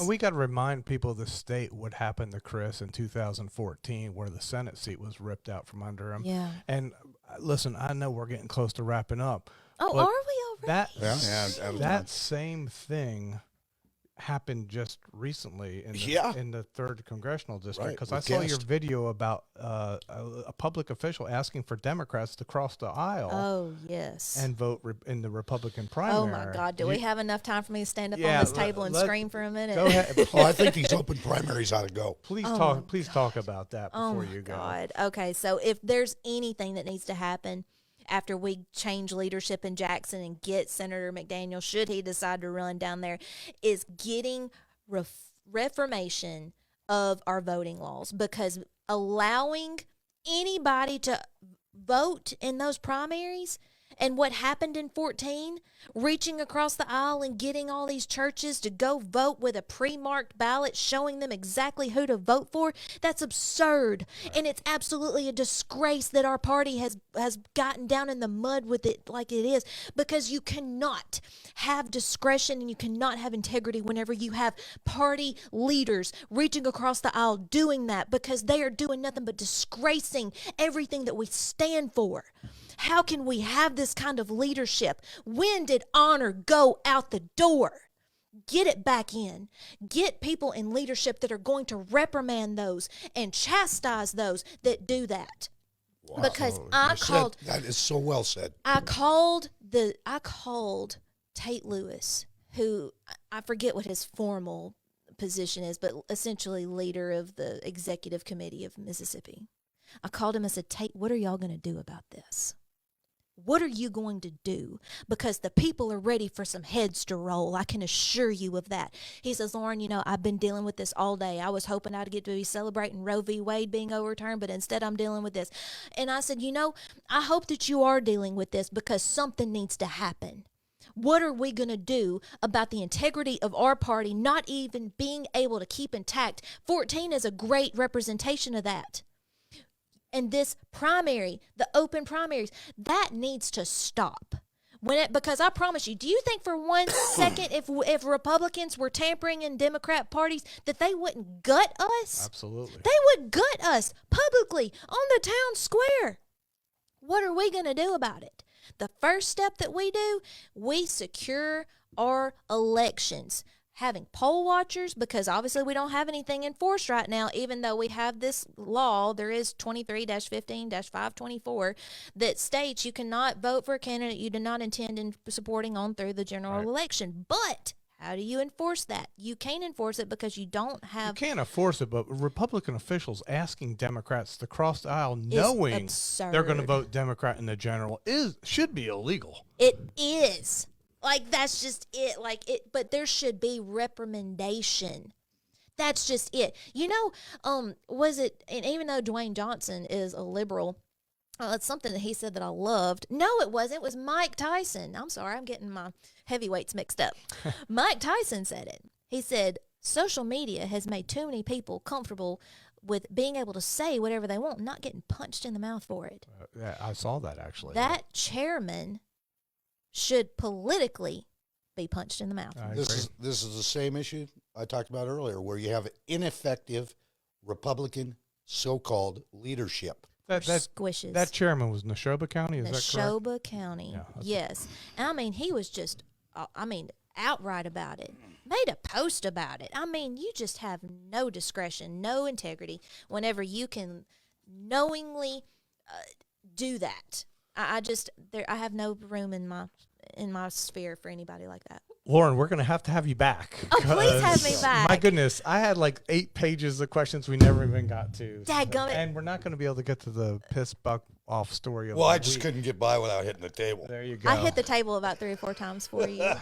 And we got to remind people of the state what happened to Chris in 2014, where the Senate seat was ripped out from under him. Yeah. And listen, I know we're getting close to wrapping up. Oh, are we already? That same thing happened just recently in the 3rd Congressional District, because I saw your video about a public official asking for Democrats to cross the aisle. Oh, yes. And vote in the Republican primary. Oh, my God. Do we have enough time for me to stand up on this table and scream for a minute? Go ahead. I think these open primaries ought to go. Please talk about that before you go. Oh, my God. Okay, so if there's anything that needs to happen after we change leadership in Jackson and get Senator McDaniel, should he decide to run down there, is getting reformation of our voting laws, because allowing anybody to vote in those primaries and what happened in 14, reaching across the aisle and getting all these churches to go vote with a pre-marked ballot showing them exactly who to vote for, that's absurd. And it's absolutely a disgrace that our party has gotten down in the mud with it like it is, because you cannot have discretion and you cannot have integrity whenever you have party leaders reaching across the aisle doing that, because they are doing nothing but disgracing everything that we stand for. How can we have this kind of leadership? When did honor go out the door? Get it back in. Get people in leadership that are going to reprimand those and chastise those that do that. Wow. Because that is so well said. I called Tate Lewis, who I forget what his formal position is, but essentially leader of the executive committee of Mississippi. I called him and said, Tate, what are y'all going to do about this? What are you going to do? Because the people are ready for some heads to roll. I can assure you of that. He says, Lauren, I've been dealing with this all day. I was hoping I'd get to be celebrating Roe v. Wade being overturned, but instead I'm dealing with this. And I said, I hope that you are dealing with this, because something needs to happen. What are we going to do about the integrity of our party not even being able to keep intact? 14 is a great representation of that. And this primary, the open primaries, that needs to stop. Because I promise you, do you think for 1 second if Republicans were tampering in Democrat parties that they wouldn't gut us? Absolutely. They would gut us publicly on the town square. What are we going to do about it? The first step that we do, we secure our elections. Having poll watchers, because obviously we don't have anything enforced right now, even though we have this law. There is 23-15-524 that states you cannot vote for a candidate you do not intend in supporting on through the general election. But how do you enforce that? You can't enforce it because you don't have... You can't enforce it, but Republican officials asking Democrats to cross the aisle knowing they're going to vote Democrat in the general should be illegal. It is. That's just it. But there should be reprimandation. That's just it. Was it, and even though Dwayne Johnson is a liberal, it's something that he said that I loved. No, it wasn't. It was Mike Tyson. I'm sorry, I'm getting my heavyweights mixed up. Mike Tyson said it. He said, social media has made too many people comfortable with being able to say whatever they want, not getting punched in the mouth for it. Yeah, I saw that actually. That chairman should politically be punched in the mouth. This is the same issue I talked about earlier, where you have ineffective Republican so-called leadership. That squishes. That chairman was Neshoba County, is that correct? Neshoba County, yes. And he was just, outright about it. Made a post about it. You just have no discretion, no integrity whenever you can knowingly do that. I have no room in my sphere for anybody like that. Lauren, we're going to have you back. Oh, please have me back. My goodness, I had 8 pages of questions we never even got to. Dadgummit. And we're not going to be able to get to the piss buck off story of I just couldn't get by without hitting the table. There you go. I hit the table about 3 or 4 times for you.